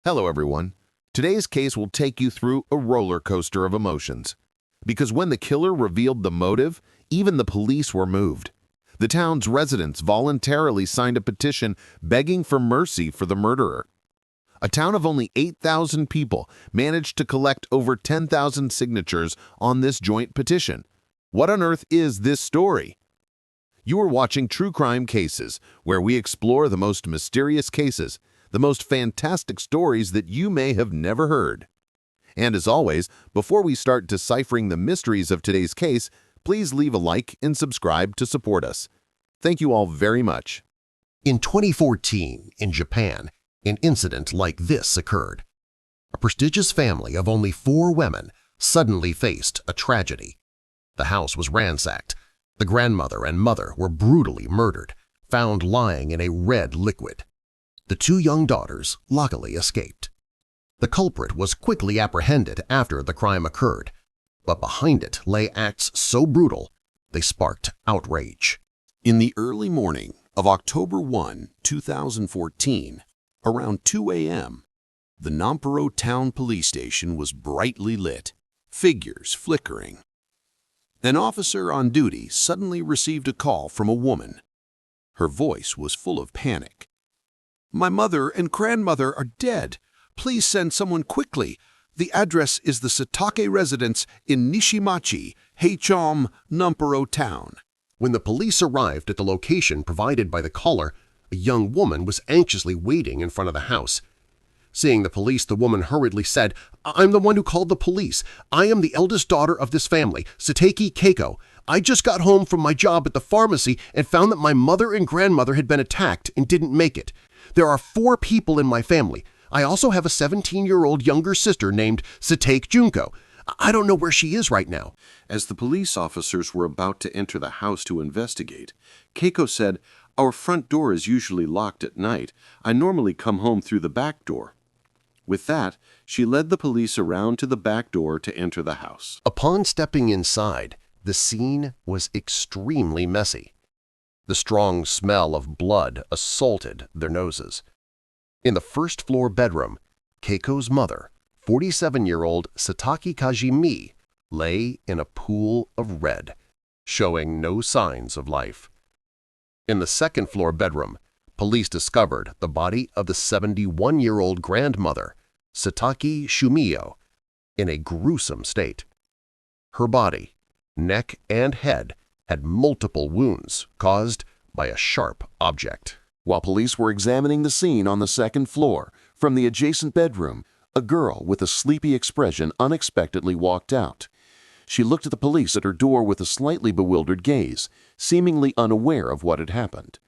Hello everyone. Today's case will take you through a roller coaster of emotions. Because when the killer revealed the motive, even the police were moved. The town's residents voluntarily signed a petition begging for mercy for the murderer. A town of only 8,000 people managed to collect over 10,000 signatures on this joint petition. What on earth is this story? You are watching True Crime Cases, where we explore the most mysterious cases, the most fantastic stories that you may have never heard. And as always, before we start deciphering the mysteries of today's case, please leave a like and subscribe to support us. Thank you all very much. In 2014, in Japan, an incident like this occurred. A prestigious family of only 4 women suddenly faced a tragedy. The house was ransacked. The grandmother and mother were brutally murdered, found lying in a red liquid. The 2 young daughters luckily escaped. The culprit was quickly apprehended after the crime occurred, but behind it lay acts so brutal they sparked outrage. In the early morning of October 1, 2014, around 2 a.m., the Nanporo town police station was brightly lit, figures flickering. An officer on duty suddenly received a call from a woman. Her voice was full of panic. "My mother and grandmother are dead. Please send someone quickly. The address is the Satake residence in Nishimachi, Heichom, Nanporo town." When the police arrived at the location provided by the caller, a young woman was anxiously waiting in front of the house. Seeing the police, the woman hurriedly said, "I'm the one who called the police. I am the eldest daughter of this family, Satake Keiko. I just got home from my job at the pharmacy and found that my mother and grandmother had been attacked and didn't make it. There are 4 people in my family. I also have a 17-year-old younger sister named Satake Junko. I don't know where she is right now." As the police officers were about to enter the house to investigate, Keiko said, "Our front door is usually locked at night. I normally come home through the back door." With that, she led the police around to the back door to enter the house. Upon stepping inside, the scene was extremely messy. The strong smell of blood assaulted their noses. In the first-floor bedroom, Keiko's mother, 47-year-old Satake Kajimi, lay in a pool of red, showing no signs of life. In the second-floor bedroom, police discovered the body of the 71-year-old grandmother, Satake Shumio, in a gruesome state. Her body, neck and head had multiple wounds caused by a sharp object. While police were examining the scene on the second floor, from the adjacent bedroom, a girl with a sleepy expression unexpectedly walked out. She looked at the police at her door with a slightly bewildered gaze, seemingly unaware of what had happened.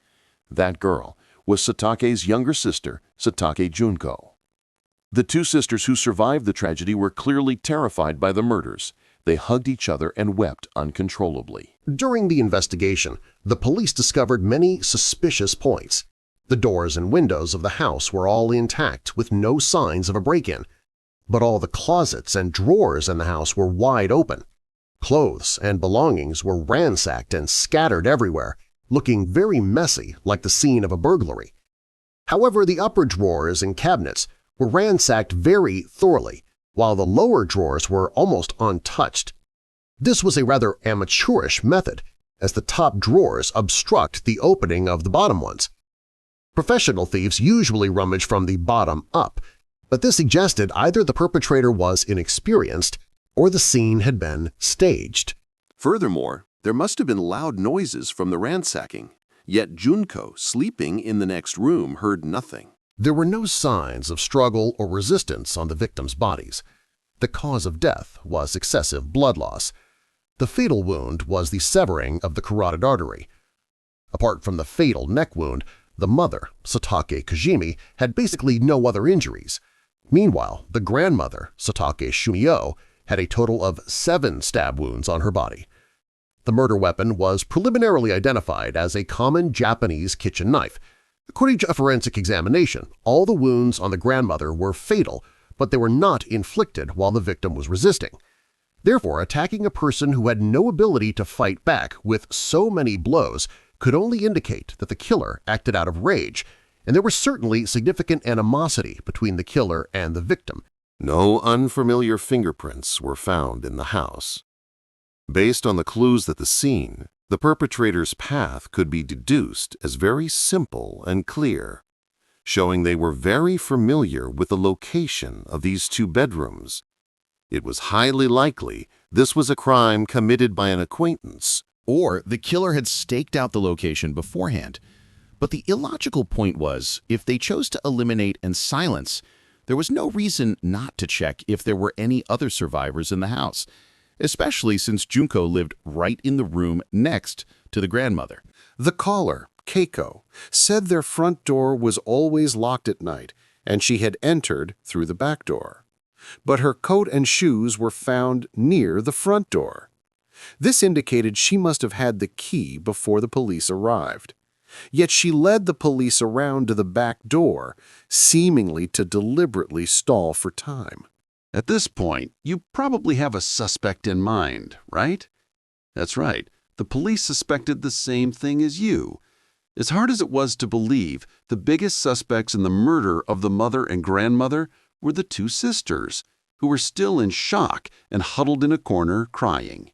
That girl was Satake's younger sister, Satake Junko. The 2 sisters who survived the tragedy were clearly terrified by the murders. They hugged each other and wept uncontrollably. During the investigation, the police discovered many suspicious points. The doors and windows of the house were all intact with no signs of a break-in, but all the closets and drawers in the house were wide open. Clothes and belongings were ransacked and scattered everywhere, looking very messy like the scene of a burglary. However, the upper drawers and cabinets were ransacked very thoroughly, while the lower drawers were almost untouched. This was a rather amateurish method, as the top drawers obstruct the opening of the bottom ones. Professional thieves usually rummage from the bottom up, but this suggested either the perpetrator was inexperienced or the scene had been staged. Furthermore, there must have been loud noises from the ransacking, yet Junko, sleeping in the next room, heard nothing. There were no signs of struggle or resistance on the victims' bodies. The cause of death was excessive blood loss. The fatal wound was the severing of the carotid artery. Apart from the fatal neck wound, the mother, Satake Kajimi, had basically no other injuries. Meanwhile, the grandmother, Satake Shumio, had a total of 7 stab wounds on her body. The murder weapon was preliminarily identified as a common Japanese kitchen knife. According to a forensic examination, all the wounds on the grandmother were fatal, but they were not inflicted while the victim was resisting. Therefore, attacking a person who had no ability to fight back with so many blows could only indicate that the killer acted out of rage and there was certainly significant animosity between the killer and the victim. No unfamiliar fingerprints were found in the house. Based on the clues at the scene, the perpetrator's path could be deduced as very simple and clear, showing they were very familiar with the location of these two bedrooms. It was highly likely this was a crime committed by an acquaintance, Or the killer had staked out the location beforehand. But the illogical point was, if they chose to eliminate and silence, there was no reason not to check if there were any other survivors in the house, especially since Junko lived right in the room next to the grandmother. The caller, Keiko, said their front door was always locked at night and she had entered through the back door. But her coat and shoes were found near the front door. This indicated she must have had the key before the police arrived. Yet she led the police around to the back door, seemingly to deliberately stall for time. At this point, you probably have a suspect in mind, right? That's right. The police suspected the same thing as you. As hard as it was to believe, the biggest suspects in the murder of the mother and grandmother were the two sisters, who were still in shock and huddled in a corner crying.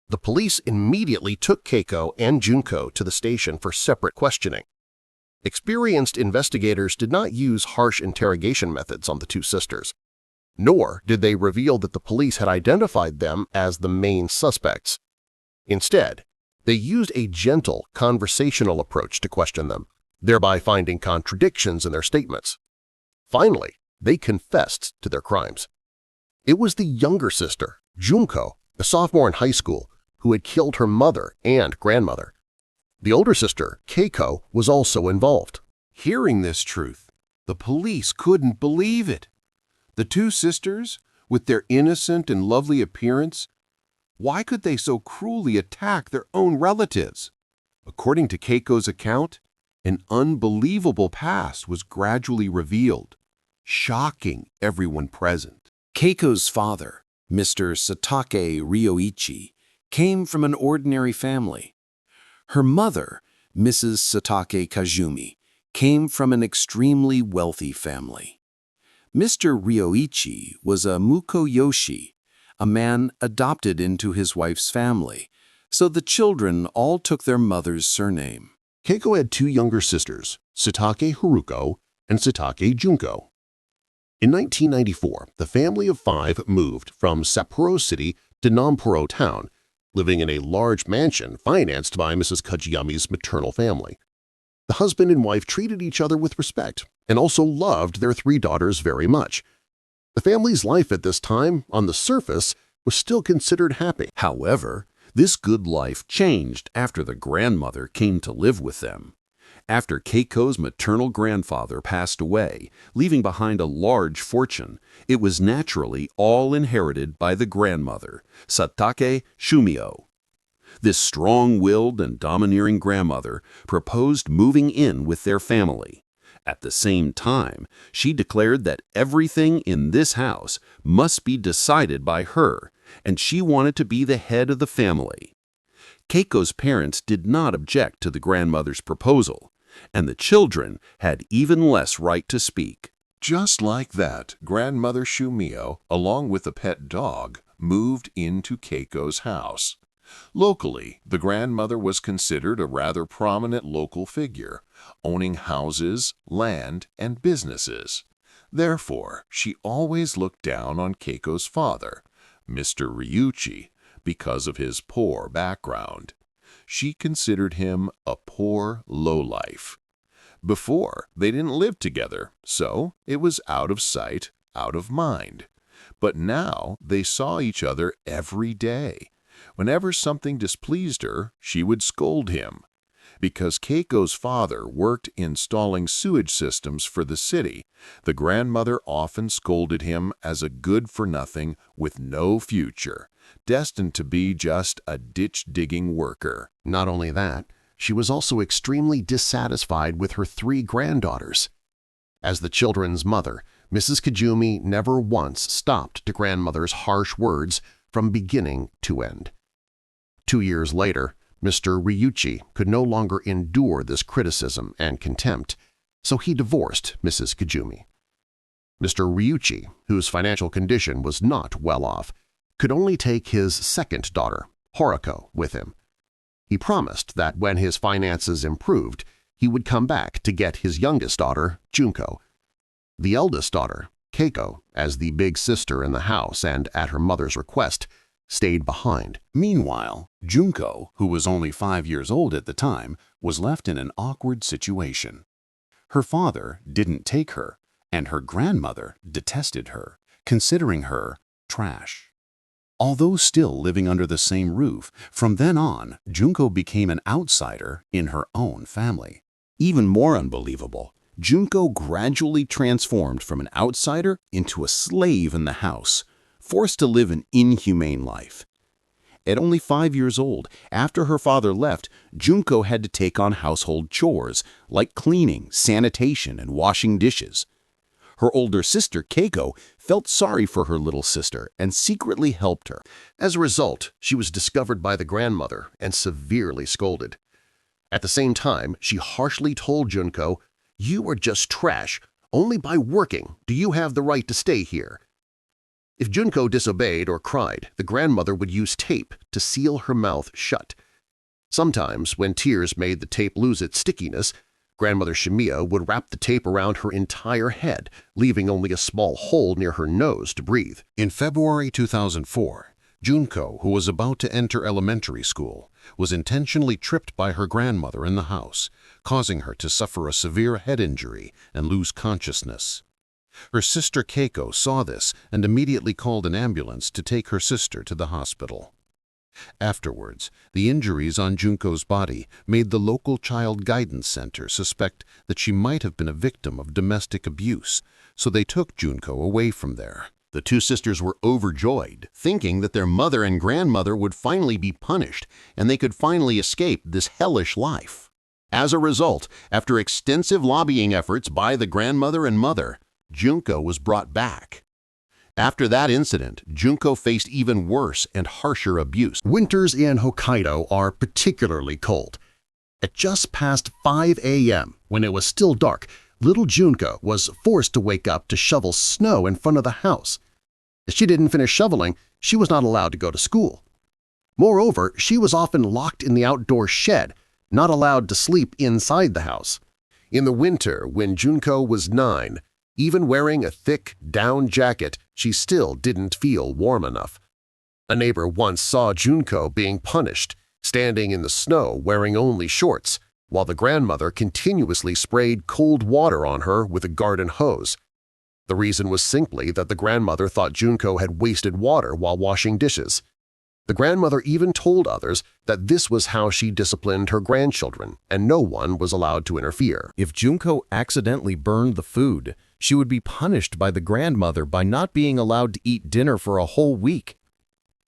The police immediately took Keiko and Junko to the station for separate questioning. Experienced investigators did not use harsh interrogation methods on the two sisters, nor did they reveal that the police had identified them as the main suspects. Instead, they used a gentle, conversational approach to question them, thereby finding contradictions in their statements. Finally, they confessed to their crimes. It was the younger sister, Junko, a sophomore in high school, who had killed her mother and grandmother. The older sister, Keiko, was also involved. Hearing this truth, the police couldn't believe it. The two sisters, with their innocent and lovely appearance, why could they so cruelly attack their own relatives? According to Keiko's account, an unbelievable past was gradually revealed, shocking everyone present. Keiko's father, Mr. Satake Ryoichi, came from an ordinary family. Her mother, Mrs. Satake Kazumi, came from an extremely wealthy family. Mr. Ryoichi was a mukoyoshi, a man adopted into his wife's family, so the children all took their mother's surname. Keiko had two younger sisters, Satake Haruko and Satake Junko. In 1994, the family of five moved from Sapporo City to Nanporo town, living in a large mansion financed by Mrs. Kajiyami's maternal family. The husband and wife treated each other with respect and also loved their three daughters very much. The family's life at this time, on the surface, was still considered happy. However, this good life changed after the grandmother came to live with them. After Keiko's maternal grandfather passed away, leaving behind a large fortune, it was naturally all inherited by the grandmother, Satake Shumio. This strong-willed and domineering grandmother proposed moving in with their family. At the same time, she declared that everything in this house must be decided by her, and she wanted to be the head of the family. Keiko's parents did not object to the grandmother's proposal, and the children had even less right to speak. Just like that, Grandmother Shumio, along with a pet dog, moved into Keiko's house. Locally, the grandmother was considered a rather prominent local figure, owning houses, land, and businesses. Therefore, she always looked down on Keiko's father, Mr. Ryuichi, because of his poor background. She considered him a poor lowlife. Before, they didn't live together, so it was out of sight, out of mind. But now they saw each other every day. Whenever something displeased her, she would scold him. Because Keiko's father worked installing sewage systems for the city, the grandmother often scolded him as a good-for-nothing with no future, destined to be just a ditch-digging worker. Not only that, she was also extremely dissatisfied with her three granddaughters. As the children's mother, Mrs. Kajumi never once stopped the grandmother's harsh words from beginning to end. 2 years later, Mr. Ryuichi could no longer endure this criticism and contempt, so he divorced Mrs. Kajumi. Mr. Ryuichi, whose financial condition was not well off, could only take his second daughter, Haruko, with him. He promised that when his finances improved, he would come back to get his youngest daughter, Junko. The eldest daughter, Keiko, as the big sister in the house and at her mother's request, stayed behind. Meanwhile, Junko, who was only 5 years old at the time, was left in an awkward situation. Her father didn't take her, and her grandmother detested her, considering her trash. Although still living under the same roof, from then on, Junko became an outsider in her own family. Even more unbelievable, Junko gradually transformed from an outsider into a slave in the house, forced to live an inhumane life. At only 5 years old, after her father left, Junko had to take on household chores like cleaning, sanitation, and washing dishes. Her older sister, Keiko, felt sorry for her little sister and secretly helped her. As a result, she was discovered by the grandmother and severely scolded. At the same time, she harshly told Junko, "You are just trash. Only by working do you have the right to stay here." If Junko disobeyed or cried, the grandmother would use tape to seal her mouth shut. Sometimes, when tears made the tape lose its stickiness, Grandmother Shimiya would wrap the tape around her entire head, leaving only a small hole near her nose to breathe. In February 2004, Junko, who was about to enter elementary school, was intentionally tripped by her grandmother in the house, causing her to suffer a severe head injury and lose consciousness. Her sister Keiko saw this and immediately called an ambulance to take her sister to the hospital. Afterwards, the injuries on Junko's body made the local child guidance center suspect that she might have been a victim of domestic abuse, so they took Junko away from there. The two sisters were overjoyed, thinking that their mother and grandmother would finally be punished and they could finally escape this hellish life. As a result, after extensive lobbying efforts by the grandmother and mother, Junko was brought back. After that incident, Junko faced even worse and harsher abuse. Winters in Hokkaido are particularly cold. At just past 5 a.m., when it was still dark, little Junko was forced to wake up to shovel snow in front of the house. If she didn't finish shoveling, she was not allowed to go to school. Moreover, she was often locked in the outdoor shed, not allowed to sleep inside the house. In the winter, when Junko was 9, even wearing a thick down jacket, she still didn't feel warm enough. A neighbor once saw Junko being punished, standing in the snow wearing only shorts, while the grandmother continuously sprayed cold water on her with a garden hose. The reason was simply that the grandmother thought Junko had wasted water while washing dishes. The grandmother even told others that this was how she disciplined her grandchildren, and no one was allowed to interfere. If Junko accidentally burned the food, she would be punished by the grandmother by not being allowed to eat dinner for a whole week.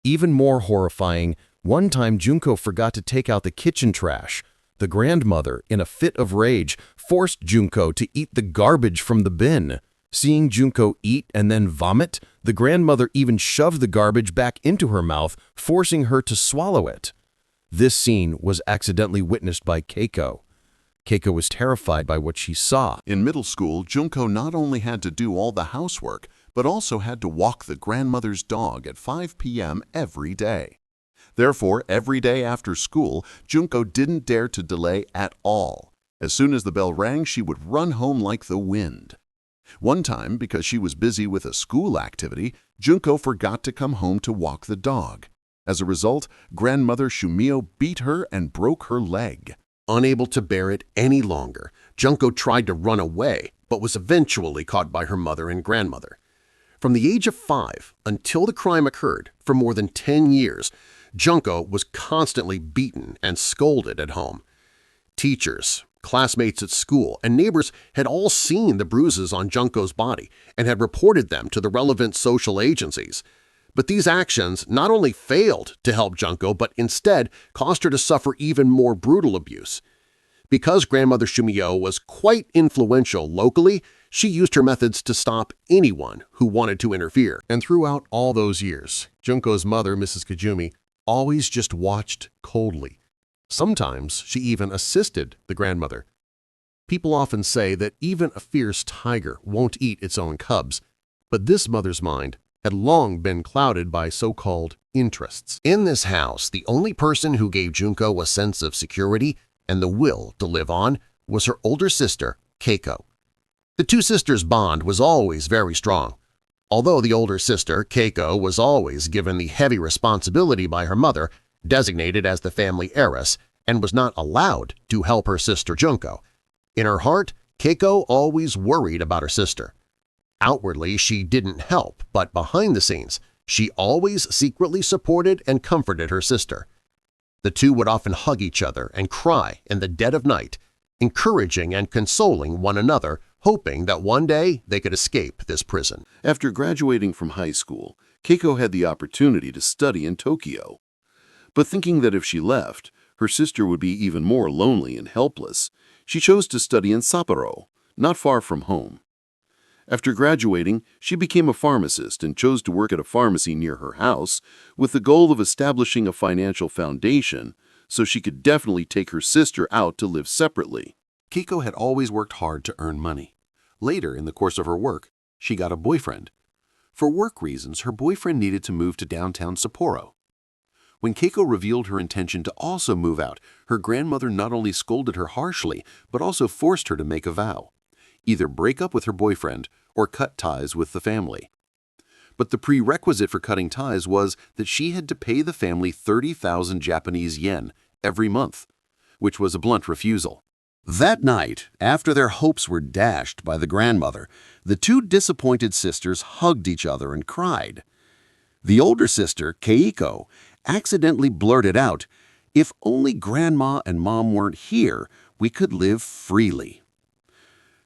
Even more horrifying, one time Junko forgot to take out the kitchen trash. The grandmother, in a fit of rage, forced Junko to eat the garbage from the bin. Seeing Junko eat and then vomit, the grandmother even shoved the garbage back into her mouth, forcing her to swallow it. This scene was accidentally witnessed by Keiko. Keiko was terrified by what she saw. In middle school, Junko not only had to do all the housework, but also had to walk the grandmother's dog at 5 p.m. every day. Therefore, every day after school, Junko didn't dare to delay at all. As soon as the bell rang, she would run home like the wind. One time, because she was busy with a school activity, Junko forgot to come home to walk the dog. As a result, grandmother Shumio beat her and broke her leg. Unable to bear it any longer, Junko tried to run away, but was eventually caught by her mother and grandmother. From the age of 5 until the crime occurred, for more than 10 years, Junko was constantly beaten and scolded at home. Teachers, classmates at school, and neighbors had all seen the bruises on Junko's body and had reported them to the relevant social agencies. But these actions not only failed to help Junko, but instead caused her to suffer even more brutal abuse. Because grandmother Shumio was quite influential locally, she used her methods to stop anyone who wanted to interfere. And throughout all those years, Junko's mother, Mrs. Kajumi, always just watched coldly. Sometimes she even assisted the grandmother. People often say that even a fierce tiger won't eat its own cubs, but this mother's mind had long been clouded by so-called interests. In this house, the only person who gave Junko a sense of security and the will to live on was her older sister, Keiko. The two sisters' bond was always very strong. Although the older sister, Keiko, was always given the heavy responsibility by her mother, designated as the family heiress, and was not allowed to help her sister Junko, in her heart, Keiko always worried about her sister. Outwardly, she didn't help, but behind the scenes, she always secretly supported and comforted her sister. The two would often hug each other and cry in the dead of night, encouraging and consoling one another, hoping that one day they could escape this prison. After graduating from high school, Keiko had the opportunity to study in Tokyo. But thinking that if she left, her sister would be even more lonely and helpless, she chose to study in Sapporo, not far from home. After graduating, she became a pharmacist and chose to work at a pharmacy near her house with the goal of establishing a financial foundation so she could definitely take her sister out to live separately. Keiko had always worked hard to earn money. Later, in the course of her work, she got a boyfriend. For work reasons, her boyfriend needed to move to downtown Sapporo. When Keiko revealed her intention to also move out, her grandmother not only scolded her harshly, but also forced her to make a vow: either break up with her boyfriend or cut ties with the family. But the prerequisite for cutting ties was that she had to pay the family 30,000 Japanese yen every month, which was a blunt refusal. That night, after their hopes were dashed by the grandmother, the two disappointed sisters hugged each other and cried. The older sister, Keiko, accidentally blurted out, "If only Grandma and Mom weren't here, we could live freely."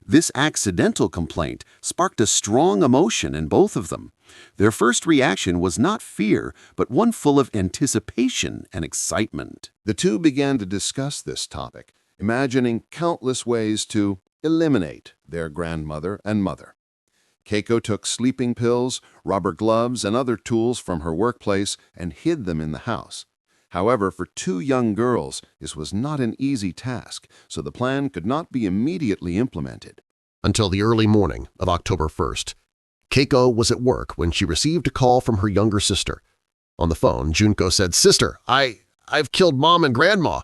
This accidental complaint sparked a strong emotion in both of them. Their first reaction was not fear, but one full of anticipation and excitement. The two began to discuss this topic, imagining countless ways to eliminate their grandmother and mother. Keiko took sleeping pills, rubber gloves, and other tools from her workplace and hid them in the house. However, for two young girls, this was not an easy task, so the plan could not be immediately implemented. Until the early morning of October 1st, Keiko was at work when she received a call from her younger sister. On the phone, Junko said, "Sister, I've killed Mom and Grandma."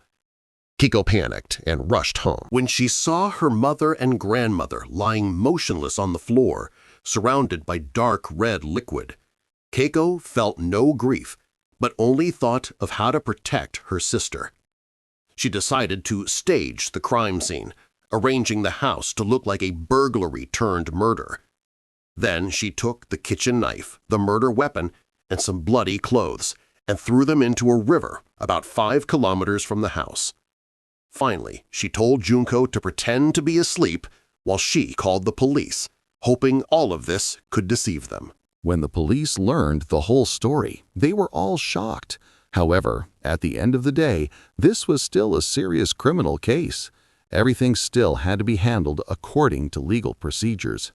Keiko panicked and rushed home. When she saw her mother and grandmother lying motionless on the floor, surrounded by dark red liquid, Keiko felt no grief, but only thought of how to protect her sister. She decided to stage the crime scene, arranging the house to look like a burglary turned murder. Then she took the kitchen knife, the murder weapon, and some bloody clothes, and threw them into a river about 5 kilometers from the house. Finally, she told Junko to pretend to be asleep while she called the police, hoping all of this could deceive them. When the police learned the whole story, they were all shocked. However, at the end of the day, this was still a serious criminal case. Everything still had to be handled according to legal procedures.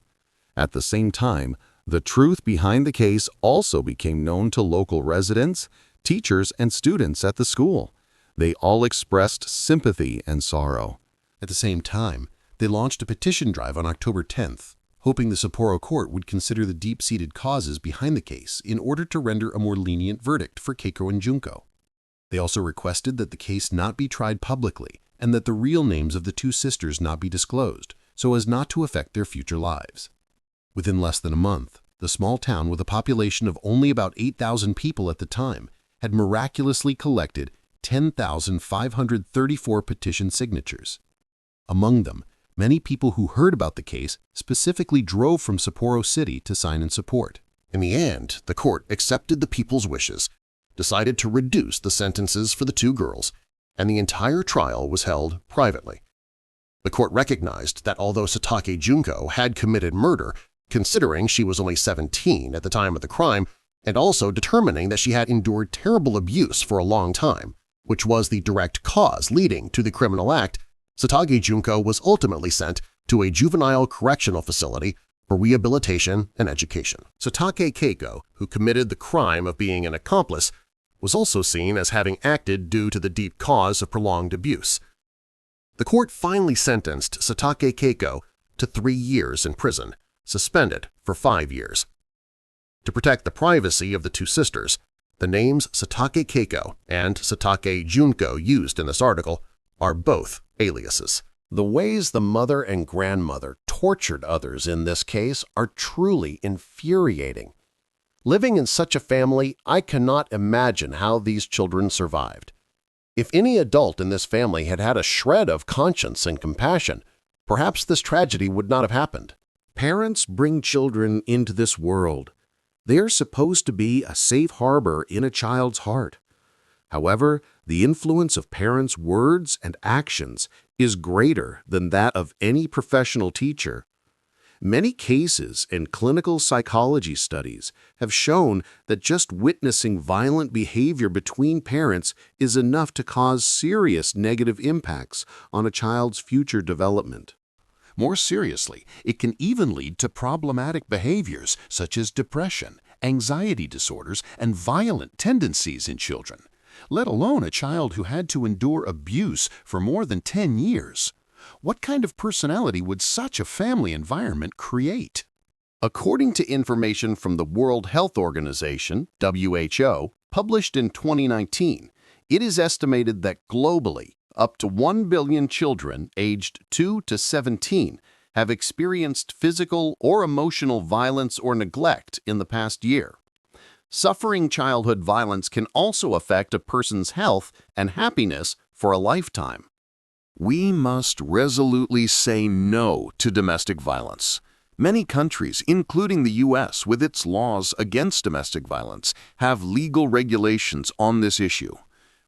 At the same time, the truth behind the case also became known to local residents, teachers, and students at the school. They all expressed sympathy and sorrow. At the same time, they launched a petition drive on October 10th, hoping the Sapporo court would consider the deep-seated causes behind the case in order to render a more lenient verdict for Keiko and Junko. They also requested that the case not be tried publicly and that the real names of the two sisters not be disclosed, so as not to affect their future lives. Within less than a month, the small town with a population of only about 8,000 people at the time had miraculously collected 10,534 petition signatures. Among them, many people who heard about the case specifically drove from Sapporo City to sign in support. In the end, the court accepted the people's wishes, decided to reduce the sentences for the two girls, and the entire trial was held privately. The court recognized that although Satake Junko had committed murder, considering she was only 17 at the time of the crime, and also determining that she had endured terrible abuse for a long time, which was the direct cause leading to the criminal act, Satake Junko was ultimately sent to a juvenile correctional facility for rehabilitation and education. Satake Keiko, who committed the crime of being an accomplice, was also seen as having acted due to the deep cause of prolonged abuse. The court finally sentenced Satake Keiko to 3 years in prison, suspended for 5 years. To protect the privacy of the two sisters, the names Satake Keiko and Satake Junko used in this article are both aliases. The ways the mother and grandmother tortured others in this case are truly infuriating. Living in such a family, I cannot imagine how these children survived. If any adult in this family had had a shred of conscience and compassion, perhaps this tragedy would not have happened. Parents bring children into this world. They are supposed to be a safe harbor in a child's heart. However, the influence of parents' words and actions is greater than that of any professional teacher. Many cases and clinical psychology studies have shown that just witnessing violent behavior between parents is enough to cause serious negative impacts on a child's future development. More seriously, it can even lead to problematic behaviors such as depression, anxiety disorders, and violent tendencies in children, let alone a child who had to endure abuse for more than 10 years. What kind of personality would such a family environment create? According to information from the World Health Organization, WHO, published in 2019, it is estimated that globally, up to 1 billion children aged 2 to 17 have experienced physical or emotional violence or neglect in the past year. Suffering childhood violence can also affect a person's health and happiness for a lifetime. We must resolutely say no to domestic violence. Many countries, including the U.S. with its laws against domestic violence, have legal regulations on this issue.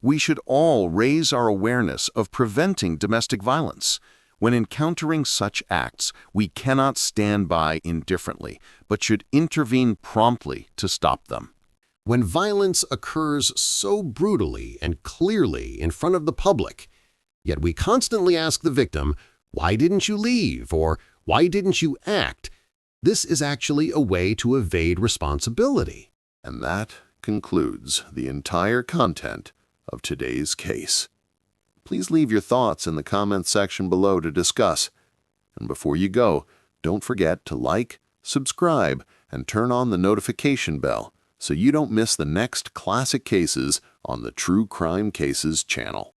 We should all raise our awareness of preventing domestic violence. When encountering such acts, we cannot stand by indifferently, but should intervene promptly to stop them. When violence occurs so brutally and clearly in front of the public, yet we constantly ask the victim, "Why didn't you leave?" or "Why didn't you act?" This is actually a way to evade responsibility. And that concludes the entire content of today's case. Please leave your thoughts in the comments section below to discuss. And before you go, don't forget to like, subscribe, and turn on the notification bell so you don't miss the next classic cases on the True Crime Cases channel.